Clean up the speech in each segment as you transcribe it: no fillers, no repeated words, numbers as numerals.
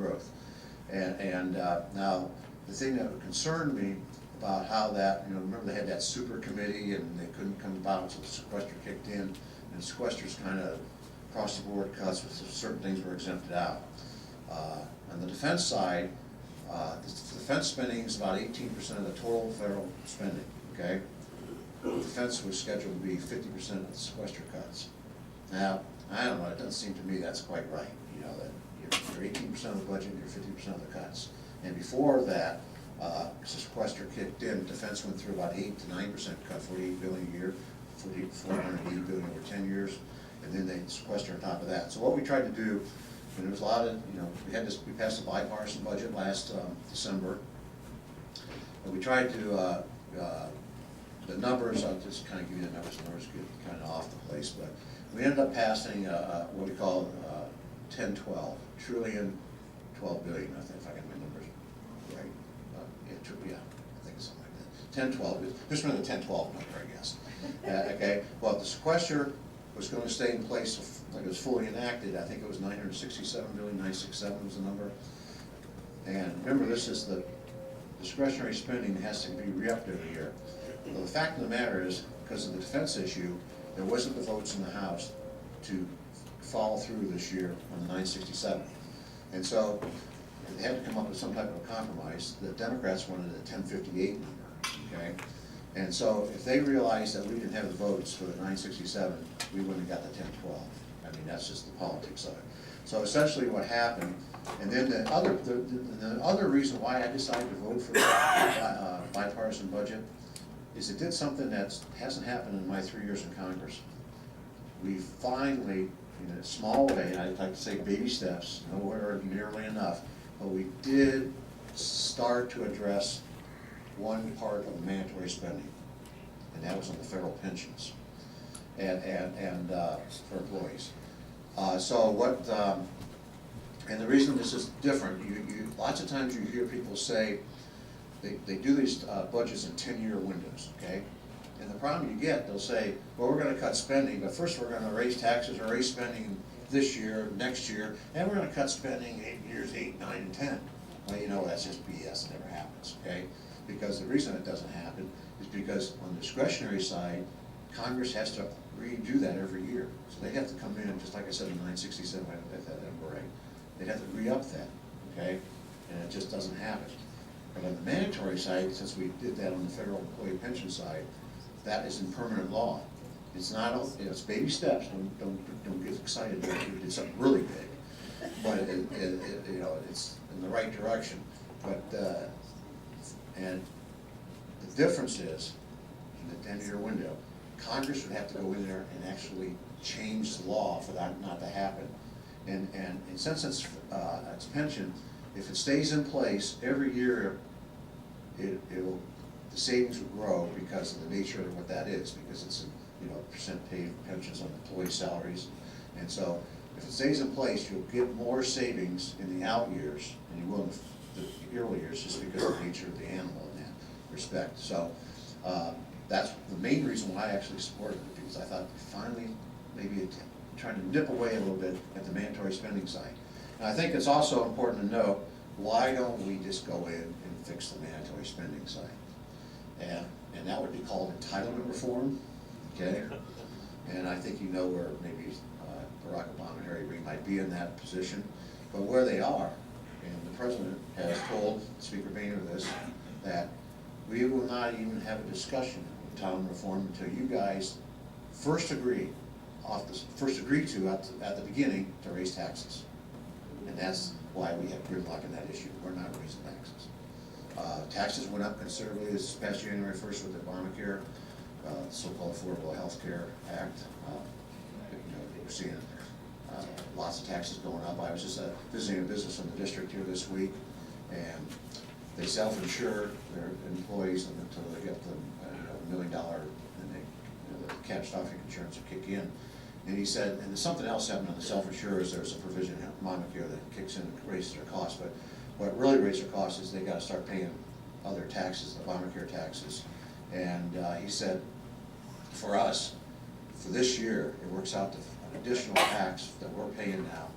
growth. And now, the thing that concerned me about how that, remember they had that super committee and they couldn't come about until the sequester kicked in, and the sequesters kind of across the board cuts with certain things were exempted out. On the defense side, the defense spending is about 18% of the total federal spending, okay? Defense was scheduled to be 50% of the sequester cuts. Now, I don't know, it doesn't seem to me that's quite right, that you're 18% of the budget, you're 50% of the cuts. And before that, sequester kicked in, defense went through about 8 to 9% cut, $48 billion a year, $480 billion over 10 years, and then they sequester on top of that. So what we tried to do, and there was a lot of, we passed a bipartisan budget last December, and we tried to, the numbers, I'll just kind of give you the numbers get kind of off the place, but we ended up passing what we call 10-12, trillion, 12 billion, I think, if I get my numbers right. Yeah, I think it's something like that. 10-12, just remember the 10-12 number, I guess. Okay, well, the sequester was going to stay in place, like it was fully enacted. I think it was 967 billion, 967 was the number. And remember, this is the discretionary spending has to be re-upped every year. Well, the fact of the matter is, because of the defense issue, there wasn't the votes in the House to follow through this year on the 967. And so they had to come up with some type of a compromise. The Democrats wanted a 1058 number, okay? And so if they realized that we didn't have the votes for the 967, we wouldn't have got the 1012. I mean, that's just the politics of it. So essentially what happened, and then the other reason why I decided to vote for the bipartisan budget is it did something that hasn't happened in my 3 years in Congress. We finally, in a small way, and I'd like to say baby steps, nowhere nearly enough, but we did start to address one part of the mandatory spending, and that was on the federal pensions and for employees. So what, and the reason this is different, lots of times you hear people say they do these budgets in 10-year windows, okay? And the problem you get, they'll say, well, we're going to cut spending, but first we're going to raise taxes or raise spending this year, next year, and we're going to cut spending 8 years, 8, 9, and 10. Well, that's just BS. It never happens, okay? Because the reason it doesn't happen is because on the discretionary side, Congress has to redo that every year. So they have to come in, just like I said in 967, if that number right, they'd have to re-up that, okay? And it just doesn't happen. But on the mandatory side, since we did that on the federal employee pension side, that is in permanent law. It's not, it's baby steps. Don't get excited. We did something really big, but it's in the right direction. But and the difference is, in the 10-year window, Congress would have to go in there and actually change the law for that not to happen. And since it's pension, if it stays in place every year, the savings will grow because of the nature of what that is, because it's percent paid pensions on employee salaries. And so if it stays in place, you'll get more savings in the out years than you will in the early years, just because of the nature of the animal in that respect. So that's the main reason why I actually supported it, because I thought finally maybe trying to nip away a little bit at the mandatory spending side. And I think it's also important to know, why don't we just go in and fix the mandatory spending side? And that would be called entitlement reform, okay? And I think where maybe Barack Obama and Harry Reid might be in that position, but where they are, and the President has told Speaker Boehner this, that we will not even have a discussion of entitlement reform until you guys first agree to at the beginning to raise taxes. And that's why we have gridlock in that issue. We're not raising taxes. Taxes went up considerably this past January 1st with the Obamacare, the so-called Affordable Health Care Act. We're seeing lots of taxes going up. I was just visiting a business in the district here this week, and they self-insure their employees until they get the $1 million, and the catastrophic insurance will kick in. And he said, and there's something else happening on the self-insurers. There's a provision in Obamacare that kicks in and raises their costs. But what really raises their costs is they got to start paying other taxes, the Obamacare taxes. And he said, for us, for this year, it works out to an additional tax that we're paying now,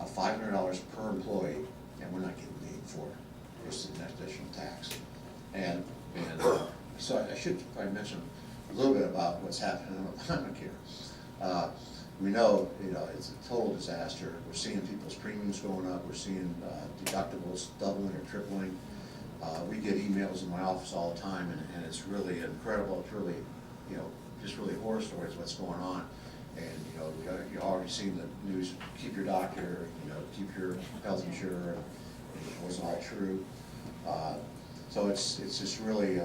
$500 per employee and we're not getting paid for it. It's an additional tax. And so I should probably mention a little bit about what's happening with Obamacare. We know, it's a total disaster. We're seeing people's premiums going up. We're seeing deductibles doubling or tripling. We get emails in my office all the time, and it's really incredible. It's really, just really horror stories what's going on. And you already seen the news. Keep your doctor. Keep your health insurer. It wasn't all true. So it's just really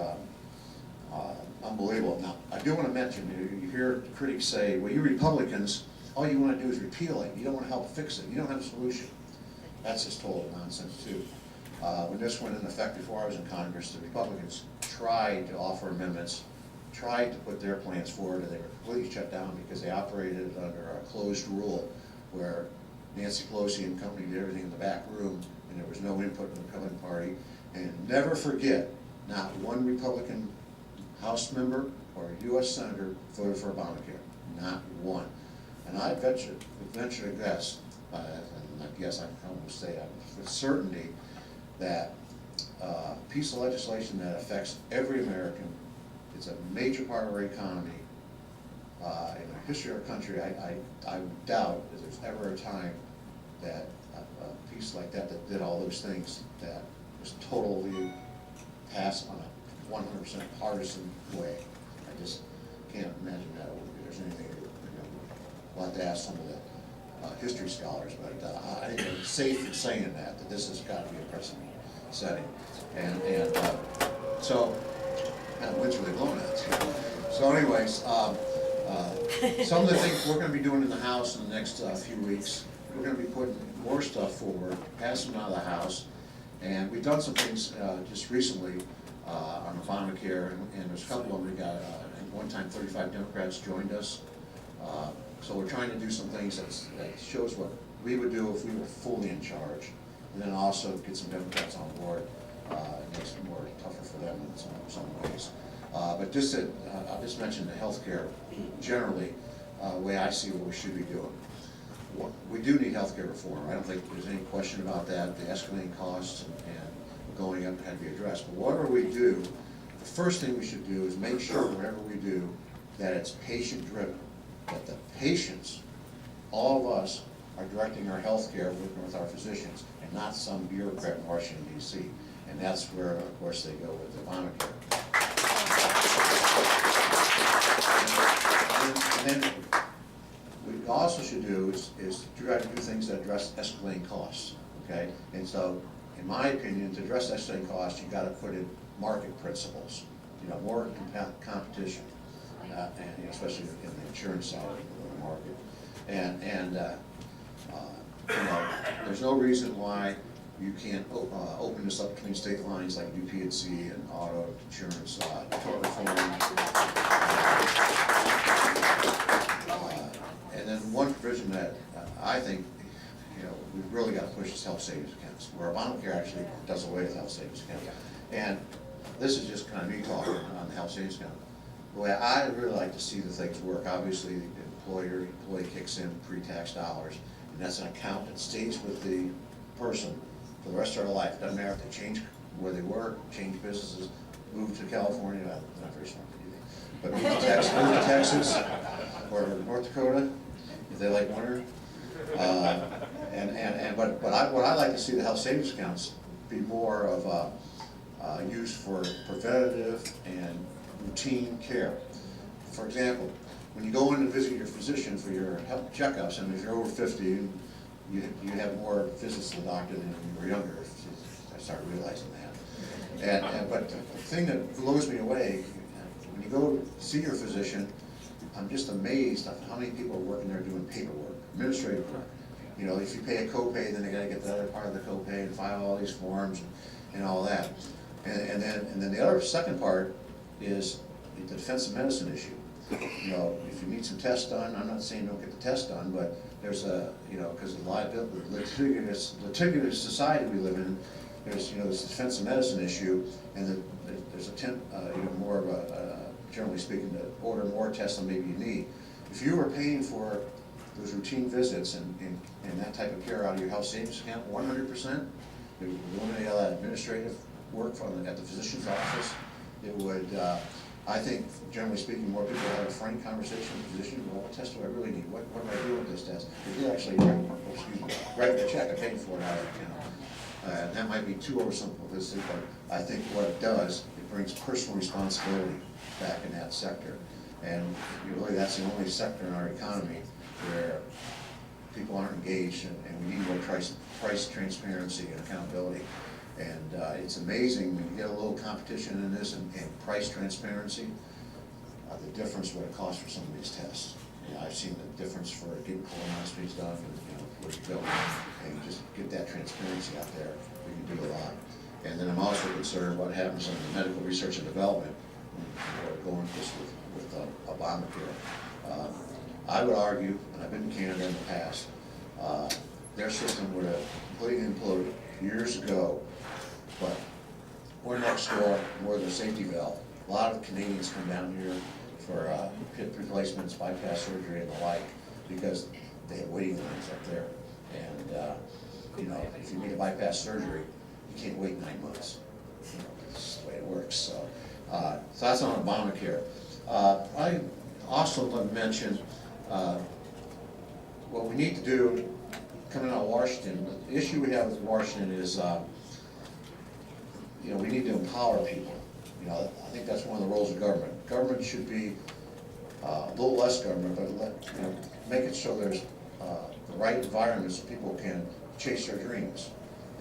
unbelievable. Now, I do want to mention, you hear critics say, well, you Republicans, all you want to do is repeal it. You don't want to help fix it. You don't have a solution. That's just total nonsense, too. When this went into effect before I was in Congress, the Republicans tried to offer amendments, tried to put their plans forward, and they were completely shut down because they operated under a closed rule where Nancy Pelosi and company did everything in the back room, and there was no input from the Republican Party. And never forget, not one Republican House member or U.S. Senator voted for Obamacare. Not one. And I venture to guess, and I guess I can almost say with certainty, that a piece of legislation that affects every American, it's a major part of our economy. In the history of our country, I doubt that there's ever a time that a piece like that did all those things that was totally passed on a 100% partisan way. I just can't imagine that there's anything. We'll have to ask some of the history scholars, but I think it's safe in saying that this has got to be a precedent setting. And so, that wind's really blowing at us here. So anyways, some of the things we're going to be doing in the House in the next few weeks, we're going to be putting more stuff forward, passing them out of the House. And we've done some things just recently on Obamacare, and there's a couple of them. We got, at one time, 35 Democrats joined us. So we're trying to do some things that shows what we would do if we were fully in charge, and then also get some Democrats on board. It makes it more tougher for them in some ways. But just I'll just mention the healthcare generally, the way I see what we should be doing. We do need healthcare reform. I don't think there's any question about that. The escalating costs and going up had to be addressed. But whatever we do, the first thing we should do is make sure whatever we do that it's patient-driven, that the patients, all of us, are directing our healthcare with our physicians, and not some bureaucrat in Washington, D.C. And that's where, of course, they go with Obamacare. And then what we also should do is try to do things that address escalating costs, okay? And so, in my opinion, to address escalating costs, you've got to put in market principles, more competition, and especially in the insurance side of the market. And there's no reason why you can't open this up between state lines like do P&C and auto insurance, tort reform. And then one provision that I think we've really got to push is health savings accounts, where Obamacare actually does away with health savings accounts. And this is just kind of me talking on the health savings account. The way I really like to see the things work, obviously the employee kicks in pre-tax dollars, and that's an account that stays with the person for the rest of their life. Doesn't matter if they change where they work, change businesses, move to California, not very smart to do that, but move to Texas or North Dakota if they like winter. But what I like to see the health savings accounts be more of used for preventative and routine care. For example, when you go in to visit your physician for your health checkups, and if you're over 50, you have more visits to the doctor than when you were younger. I started realizing that. But the thing that blows me away, when you go see your physician, I'm just amazed at how many people are working there doing paperwork, administrative work. If you pay a copay, then they got to get the other part of the copay and file all these forms and all that. And then the other second part is the defense of medicine issue. If you need some tests done, I'm not saying don't get the test done, but there's because of the liability, litigious society we live in, there's this defense of medicine issue, and there's more of a, generally speaking, to order more tests than maybe you need. If you were paying for those routine visits and that type of care out of your health savings account 100%, It would eliminate all that administrative work at the physician's office. It would, I think, generally speaking, more people have a frank conversation with the physician. Well, what test do I really need? What am I doing with this test? If you actually write the check, I paid for it, that might be too oversimplific, but I think what it does, it brings personal responsibility back in that sector. And really, that's the only sector in our economy where people aren't engaged, and we need more price transparency and accountability. And it's amazing when you get a little competition in this and price transparency, the difference what it costs for some of these tests. I've seen the difference for getting colonoscopies done, and where you go, and you just get that transparency out there, we can do a lot. And then I'm also concerned what happens in the medical research and development when we're going just with Obamacare. I would argue, and I've been to Canada in the past, their system would have completely imploded years ago, but we're next door, we're the safety valve. A lot of Canadians come down here for hip replacements, bypass surgery, and the like, because they have waiting lines up there. And if you need a bypass surgery, you can't wait 9 months. That's the way it works. So that's on Obamacare. I also want to mention what we need to do coming out of Washington. The issue we have with Washington is, we need to empower people. I think that's one of the roles of government. Government should be a little less government, but make it so there's the right environment so people can chase their dreams.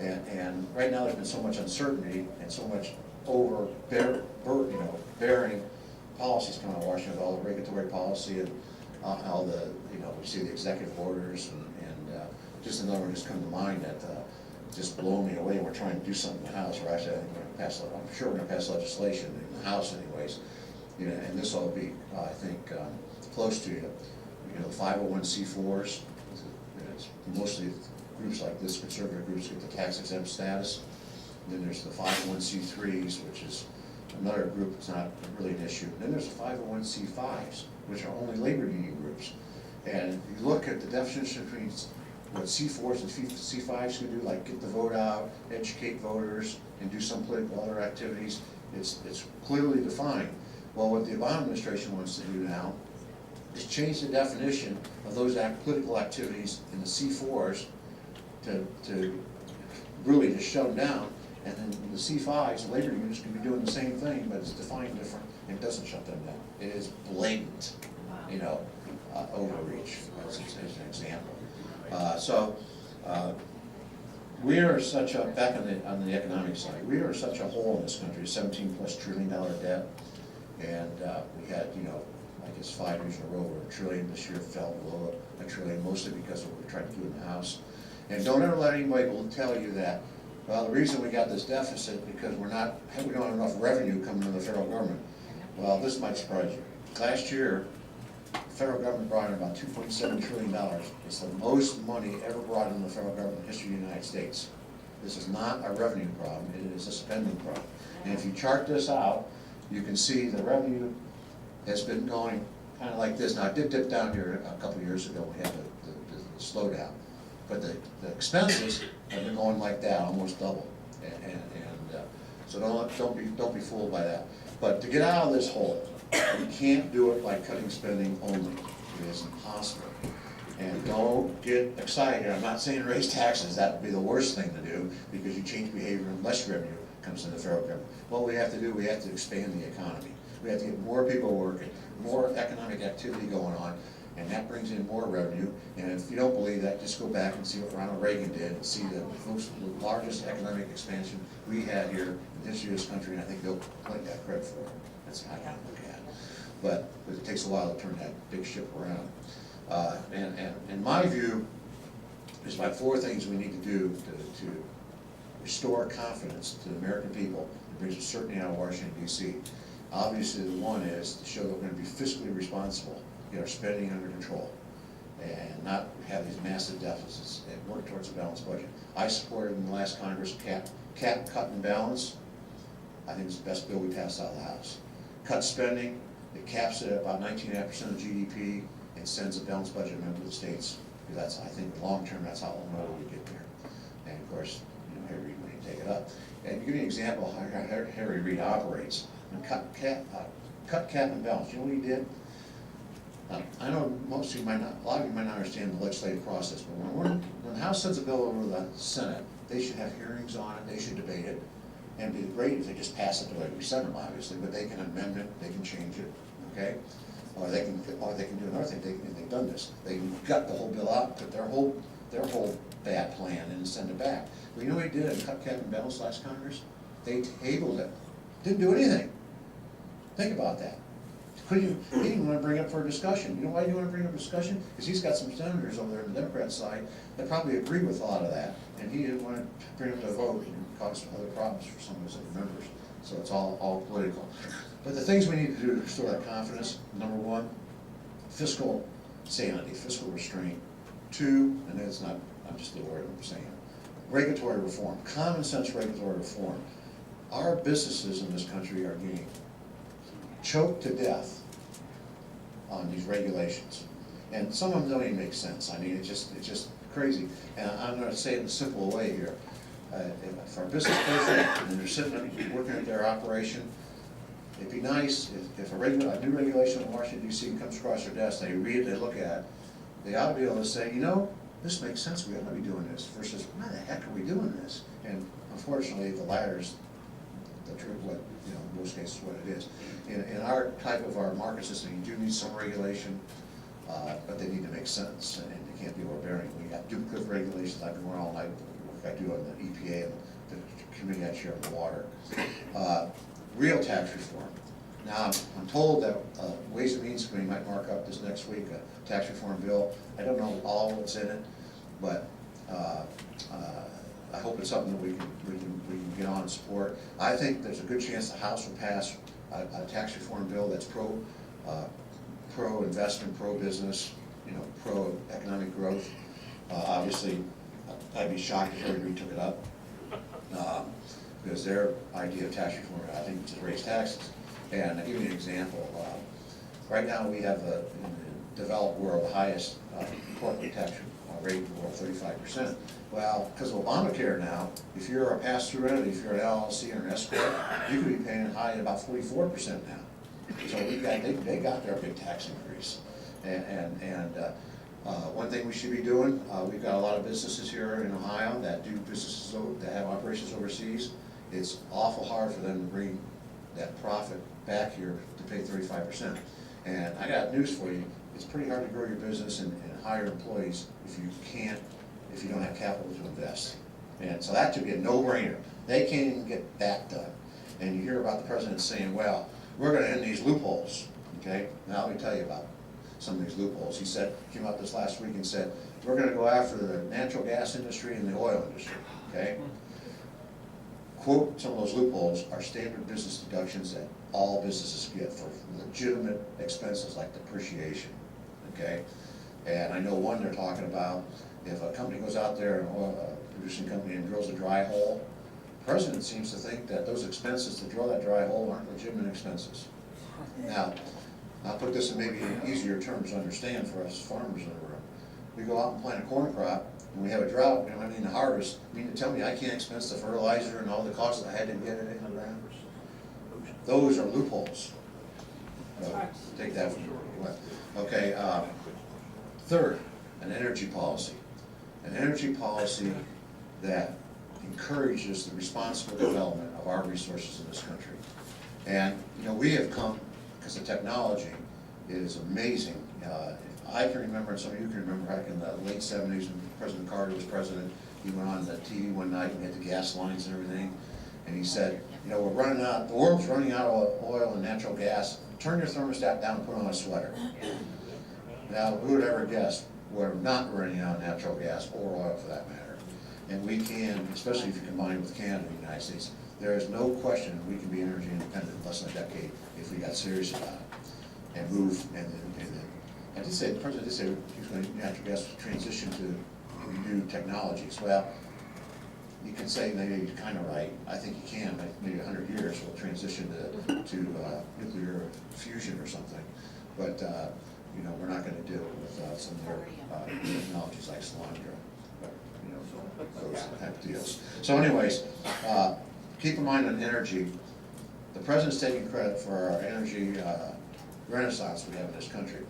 And right now there's been so much uncertainty and so much bearing policies coming out of Washington, with all the regulatory policy and all the, we see the executive orders and just another one just come to mind that just blow me away. We're trying to do something in the House, or actually I think we're going to pass, I'm sure we're going to pass legislation in the House anyways. And this will be, I think, close to the 501c4s. It's mostly groups like this, conservative groups, get the tax exempt status. And then there's the 501c3s, which is another group that's not really an issue. And then there's the 501c5s, which are only labor union groups. And if you look at the definition between what C4s and C5s can do, like get the vote out, educate voters, and do some political other activities, it's clearly defined. Well, what the Obama administration wants to do now is change the definition of those political activities in the C4s to really just shut them down, and then the C5s, the labor unions, can be doing the same thing, but it's defined different, and it doesn't shut them down. It is blatant, overreach, as an example. We are such a, back on the economic side, we are such a hole in this country, $17+ trillion debt, and we had, I guess 5 years in a row where $1 trillion. This year fell below $1 trillion, mostly because of what we're trying to do in the House. And don't ever let anybody tell you that, well, the reason we got this deficit because we don't have enough revenue coming from the federal government. Well, this might surprise you. Last year, the federal government brought in about $2.7 trillion. It's the most money ever brought into the federal government in the history of the United States. This is not a revenue problem, it is a spending problem. And if you chart this out, you can see the revenue has been going kind of like this. Now, it did dip down here a couple of years ago. We had the slowdown. But the expenses have been going like that, almost double. So don't be fooled by that. But to get out of this hole, you can't do it by cutting spending only. It is impossible. And don't get excited. I'm not saying raise taxes. That would be the worst thing to do because you change behavior and less revenue comes in the federal government. What we have to do, we have to expand the economy. We have to get more people working, more economic activity going on, and that brings in more revenue. And if you don't believe that, just go back and see what Ronald Reagan did and see the largest economic expansion we had here in the history of this country, and I think Bill Clinton got credit for it. That's how I kind of look at it. But it takes a while to turn that big ship around. And in my view, there's about 4 things we need to do to restore confidence to the American people and bring some certainty out of Washington, D.C. Obviously, the one is to show that we're going to be fiscally responsible, get our spending under control, and not have these massive deficits and work towards a balanced budget. I supported in the last Congress cap, cut, and balance. I think it's the best bill we passed out of the House. Cut spending, it caps it at about 19.5% of GDP and sends a balanced budget amendment to the states. Because that's, I think, long term, that's how we'll know we get there. And of course, Harry Reid give you an example of how Harry Reid operates. And cut cap and balance. You know what he did? I know most of you might not, a lot of you might not understand the legislative process, but when the House sends a bill over to the Senate, they should have hearings on it, they should debate it, and it'd be great if they just pass it the way we send them, obviously, but they can amend it, they can change it, okay? Or they can do another thing, they've done this, they can gut the whole bill out, put their whole bad plan in and send it back. Well, you know what he did in cut cap and balance last Congress? They tabled it, didn't do anything. Think about that. He didn't want to bring it up for a discussion. You know why he didn't want to bring it up for discussion? Because he's got some senators over there on the Democrat side that probably agree with a lot of that, and he didn't want to bring it up to a vote and cause other problems for some of his other members. So it's all political. But the things we need to do to restore that confidence: number one, fiscal sanity, fiscal restraint. Two, and it's not, I'm just the word I'm saying, regulatory reform, common sense regulatory reform. Our businesses in this country are getting choked to death on these regulations, and some of them don't even make sense. I mean, it's just crazy. And I'm going to say it in a simple way here. If our business person and they're sitting and working at their operation, it'd be nice if a new regulation in Washington D.C. comes across their desk, they read it, they look at it, they ought to be able to say, you know, this makes sense. We ought to be doing this. Versus, why the heck are we doing this? And unfortunately, the latter's the truth. What, you know, in most cases, what it is. In our type of our market system, you do need some regulation, but they need to make sense, and they can't be overbearing. We have duplicative regulations. I've been working all night, work I do on the EPA and the committee I chair on the water. Real tax reform. Now, I'm told that Ways and Means Committee might mark up this next week a tax reform bill. I don't know all what's in it, but I hope it's something that we can get on and support. I think there's a good chance the House will pass a tax reform bill that's pro investment, pro business, you know, pro economic growth. Obviously, I'd be shocked if Harry Reid took it up, because their idea of tax reform, I think, is to raise taxes. And I'll give you an example. Right now, we have in the developed world the highest corporate tax rate in the world, 35%. Well, because of Obamacare now, if you're a pass-through entity, if you're an LLC or an S corp, you could be paying high at about 44% now. So they got their big tax increase. And one thing we should be doing, we've got a lot of businesses here in Ohio that do businesses that have operations overseas. It's awful hard for them to bring that profit back here to pay 35%. And I got news for you. It's pretty hard to grow your business and hire employees if you don't have capital to invest. And so that should be a no-brainer. They can't even get that done. And you hear about the president saying, well, we're going to end these loopholes. Okay? Now let me tell you about some of these loopholes. He came out this last week and said, we're going to go after the natural gas industry and the oil industry. Okay? Quote, some of those loopholes are standard business deductions that all businesses get for legitimate expenses like depreciation. Okay? And I know one they're talking about, if a company goes out there, an oil producing company, and drills a dry hole, the president seems to think that those expenses to drill that dry hole aren't legitimate expenses. Now, I'll put this in maybe easier terms to understand for us farmers in the room. We go out and plant a corn crop, and we have a drought, we don't have anything to harvest. You mean to tell me I can't expense the fertilizer and all the costs that I had to get it in the ground? Those are loopholes. Take that from what? Okay. Third, an energy policy. An energy policy that encourages the responsible development of our resources in this country. And, you know, we have come, because the technology is amazing. I can remember, and some of you can remember, back in the late 70s when President Carter was president, he went on the TV one night and had the gas lines and everything, and he said, you know, we're running out, the world's running out of oil and natural gas. Turn your thermostat down and put on a sweater. Now, who would ever guess we're not running out of natural gas or oil for that matter? And we can, especially if you combine it with Canada and the United States, there is no question we can be energy independent in less than a decade if we got serious about it and move. And I did say, the president did say he was going to natural gas transition to new technologies. Well, you can say maybe you're kind of right. I think you can. Maybe 100 years we'll transition to nuclear fusion or something. But you know, we're not going to do it with some of their technologies like cilantro, but, you know, those type of deals. So anyways, keep in mind on energy, the president's taking credit for our energy renaissance we have in this country.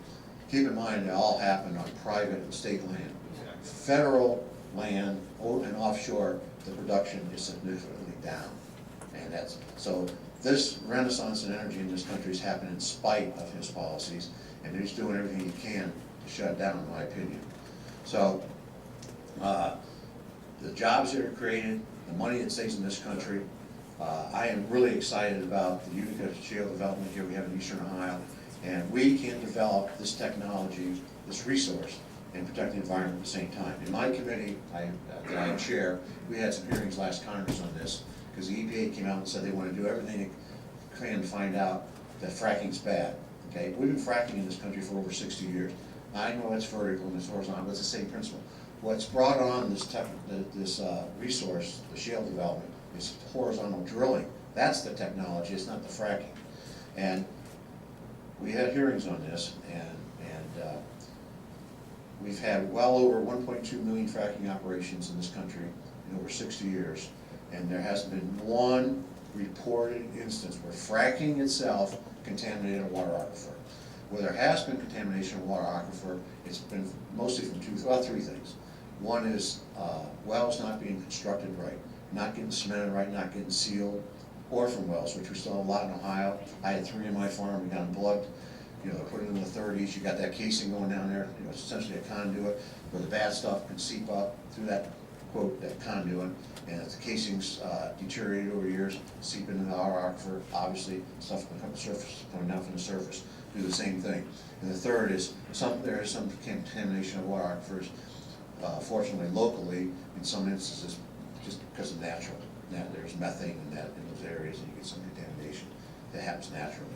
Keep in mind, it all happened on private and state land. Federal land and offshore, the production is significantly down. And that's, so this renaissance in energy in this country has happened in spite of his policies, and he's doing everything he can to shut it down, in my opinion. So, the jobs that are created, the money that stays in this country, I am really excited about the Utica shale development here we have in Eastern Ohio, and we can develop this technology, this resource, and protect the environment at the same time. In my committee that I chair, we had some hearings last Congress on this, because the EPA came out and said they want to do everything they can to find out that fracking's bad. Okay, we've been fracking in this country for over 60 years. I know it's vertical and it's horizontal, but it's the same principle. What's brought on this resource, the shale development, is horizontal drilling. That's the technology, it's not the fracking. And we had hearings on this, and we've had well over 1.2 million fracking operations in this country in over 60 years, and there hasn't been one reported instance where fracking itself contaminated a water aquifer. Where there has been contamination of water aquifer, it's been mostly from three things. One is wells not being constructed right, not getting cemented right, not getting sealed, or from wells, which we still have a lot in Ohio. I had 3 in my farm, we got them plugged. You know, they're put in the 30s, you got that casing going down there, you know, it's essentially a conduit where the bad stuff can seep up through that, quote, that conduit, and if the casings deteriorated over years, seep into the water aquifer, obviously stuff coming down from the surface, do the same thing. And the third is, there is some contamination of water aquifers, fortunately locally, in some instances, just because of natural. Now, there's methane in those areas, and you get some contamination that happens naturally.